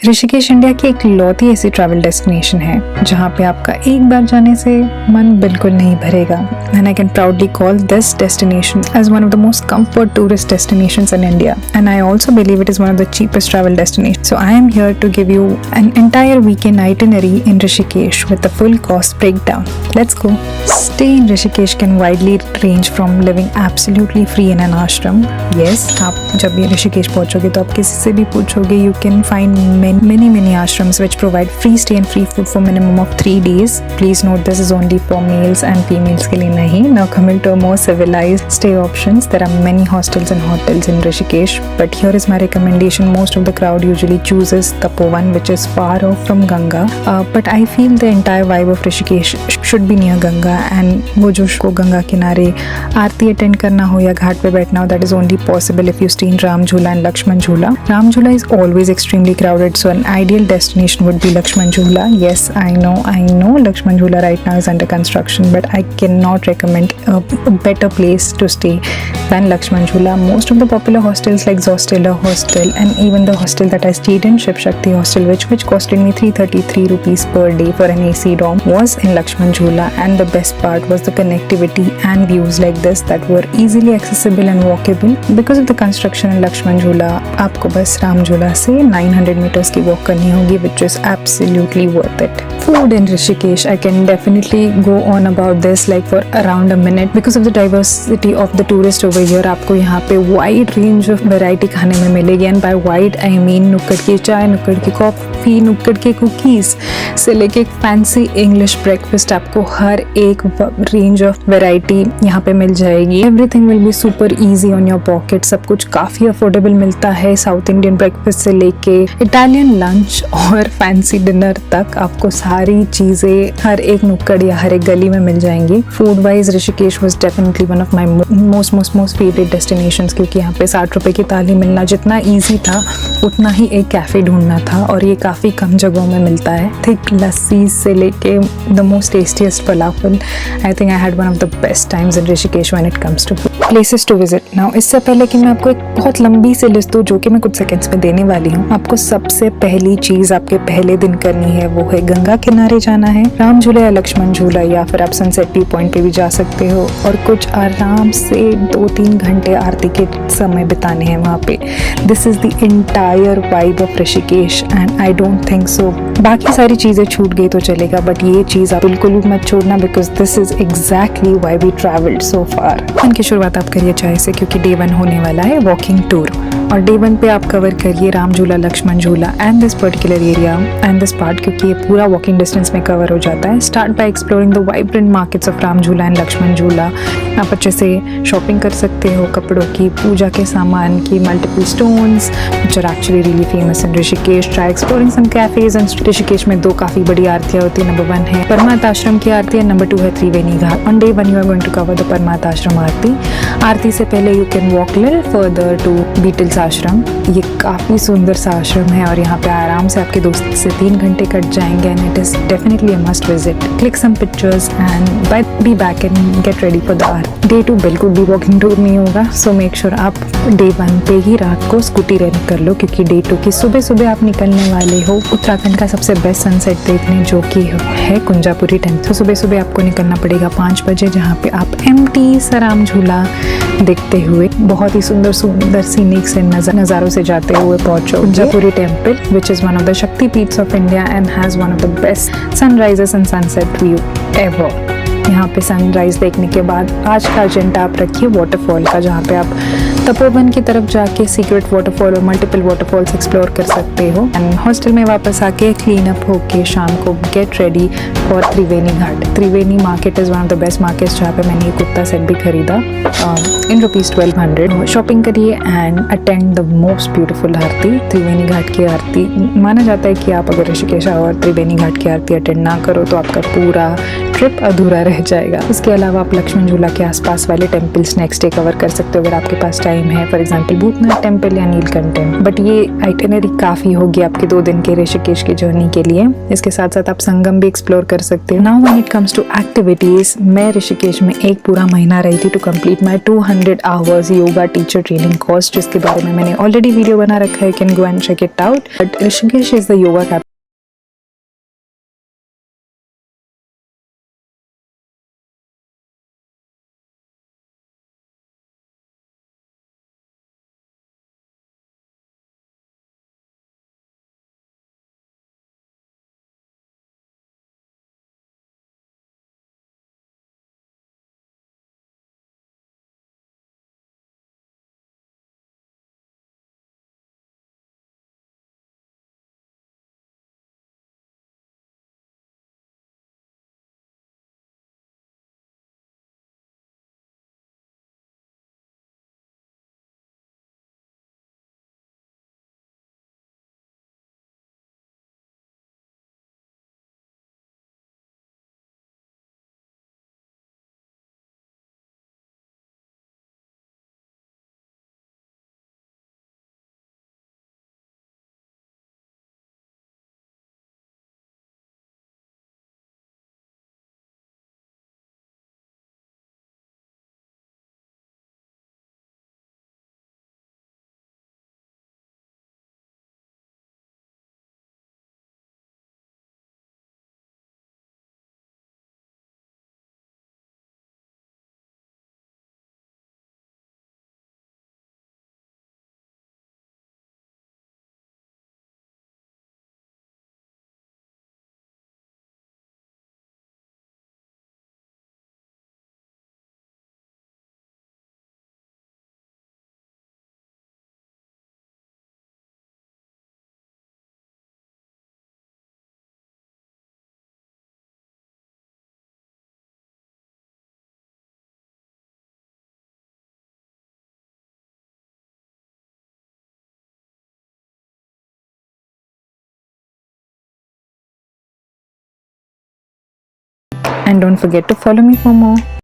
Rishikesh India की एक लौती ऐसी ट्रैवल डेस्टिनेशन है जहाँ पे आपका एक बार जाने से मन बिल्कुल नहीं भरेगा। And I can proudly call this destination as one of the most comfort tourist destinations in India, and I also believe it is one of the cheapest travel destinations. So I am here to give you an entire weekend itinerary in Rishikesh with the full cost breakdown. Let's go. Stay in Rishikesh can widely range from living absolutely free in an ashram. Yes, आप जब ये ऋषिकेश पहुंचोगे तो आप किसी से भी पूछोगे, you can find many ashrams which provide free stay and free food for minimum of 3 days. Please note this is only for males and females के लिए नहीं. Now coming to a more civilized stay options, there are many hostels and hotels in Rishikesh, but here is my recommendation. Most of the crowd usually chooses Tapovan, which is far off from Ganga, but I feel the entire vibe of Rishikesh should be near Ganga, and वो जो को गंगा किनारे आरती attend करना हो या घाट पे बैठना हो, that is only possible if you stay in Ram Jhula and Lakshman Jhula. Ram Jhula is always extremely crowded, so an ideal destination would be Lakshman Jhula. Yes, I know Lakshman Jhula right now is under construction, but I cannot recommend a better place to stay than Lakshman Jhula. Most of the popular hostels like Zostella Hostel and even the hostel that I stayed in, Shiv Shakti Hostel, which costed me 333 rupees per day for an AC dorm, was in Lakshman Jhula. And the best part was the connectivity and views like this that were easily accessible and walkable. Because of the construction in Lakshman Jhula, आपको बस राम झूला से 900 meters की walk करनी होगी, which is absolutely worth it. Food in Rishikesh, I can definitely go on about this like for around a minute because of the diversity of the tourists over here. आपको यहाँ पे wide range of variety खाने में मिलेगी, and by wide I mean नुक्कड़ की चाय, नुक्कड़ की कॉफी, नुक्कड़ के कुकीज से लेके फैंसी इंग्लिश ब्रेकफास्ट, आपको हर एक रेंज ऑफ वैरायटी यहाँ पे मिल जाएगी. Everything will be super easy on your pocket. सब कुछ काफी अफोर्डेबल मिलता है. साउथ इंडियन ब्रेकफास्ट से लेके इटालियन लंच और फैंसी डिनर तक आपको सारी चीजें हर एक नुक्कड़ या हर एक गली में मिल जाएंगी. Food wise Rishikesh was definitely one of my most favourite destinations, क्योंकि यहाँ पे 60 रुपए की थाली मिलना जितना ईजी था उतना ही एक कैफे ढूंढना था, और ये काफी कम जगहों में मिलता है. थिक लस्सी से लेके the most tastiest falafel. I think I had one of the best times in Rishikesh when it comes to places to visit. Now इससे पहले कि मैं आपको एक बहुत लंबी सी लिस्ट दूं जो कि मैं कुछ सेकंड्स में देने वाली हूँ, आपको सबसे पहली चीज आपके पहले दिन करनी है वो है गंगा किनारे जाना है. राम झूला या लक्ष्मण झूला, या फिर आप सनसेट व्यू पॉइंट पे भी जा सकते हो, और कुछ आराम से 2-3 घंटे आरती के समय बिताने हैं वहाँ पे. This is the entire vibe of Rishikesh and I don't think so बाकी सारी चीजें छूट गई तो चलेगा, बट ये चीज आप बिल्कुल भी मत छोड़ना, because this is exactly why we travelled so far. इनकी शुरुआत आप करिए चाय से, क्योंकि डे 1 होने वाला है वॉकिंग टूर, और डे 1 पे आप कवर करिए राम झूला, लक्ष्मण झूला and this particular area and this part, क्योंकि ये पूरा वॉकिंग डिस्टेंस में कवर हो जाता है. Start by exploring the vibrant markets of Ram झूला एंड लक्ष्मण झूला. आप अच्छे से शॉपिंग कर सकते हो कपड़ों की, पूजा के सामान की, multiple stones which are actually really famous in Rishikesh. Try exploring some cafes and Rishikesh में 2 काफी बड़ी आरतियाँ होती है. नंबर 1 है परमात आश्रम की आरती और नंबर 2 है त्रिवेणी घाट. On day 1 you are going to cover the परमात आश्रम आरती. आरती से पहले you can walk little further to Beatles आश्रम. ये काफी सुंदर सा आश्रम है और यहाँ पे आराम से आपके 2 से 3 घंटे कट जाएंगे, and it is definitely a must visit. Click some pictures and be back and get ready for the Aarti. Day 2 बिल्कुल भी वॉकिंग टूर नहीं होगा, so make sure आप day 1 पे ही रात को स्कूटी रेंट कर लो, क्योंकि day 2 की सुबह आप निकलने वाले हो उत्तराखंड का सबसे बेस्ट सनसेट देखने, जो कि है कुंजापुरी टेम्पल. तो सुबह आपको निकलना पड़ेगा 5 बजे, जहाँ पे आप एम्प्टी सा राम झूला देखते हुए बहुत ही सुंदर सीनिक से नज़ारों से जाते हुए पहुंचो Kunjapuri temple, which is one of the Shakti Peeths of India and has one of the best sunrises and sunset view ever. यहाँ पे सनराइज देखने के बाद आज का एजेंडा आप रखिए वाटरफॉल का, जहाँ पे आप तपोवन की तरफ जाके सीक्रेट वाटरफॉल और मल्टीपल वाटरफॉल्स एक्सप्लोर कर सकते हो. एंड हॉस्टल में वापस आके क्लीन अप होके शाम को get ready for Triveni Ghat. Triveni market is one of the best markets, जहाँ पे मैंने ये कुत्ता सेट भी खरीदा इन ₹1200. शॉपिंग करिए and attend the most beautiful aarti, Triveni Ghat की आरती. माना जाता है कि आप अगर ऋषिकेश आओ और त्रिवेणी घाट की आरती अटेंड ना करो तो आपका पूरा ट्रिप अधूरा रह जाएगा। उसके अलावा आप लक्ष्मण झूला के आसपास वाले टेम्पल्स नेक्स्ट डे कवर कर सकते हो अगर आपके पास टाइम है, फॉर एग्जाम्पल भूतनाथ टेम्पल या नीलकंठ टेम्पल। बट ये आइटिनरी काफी होगी आपके 2 दिन के ऋषिकेश की जर्नी के लिए। इसके साथ साथ आप संगम भी एक्सप्लोर कर सकते हो। Now when it comes to activities, मैं ऋषिकेश में एक पूरा महीना रही थी to complete my 200 hours yoga teacher training course, जिसके बारे में मैंने ऑलरेडी वीडियो बना रखा है, you can go and check it out. But Rishikesh is the yoga capital. And don't forget to follow me for more.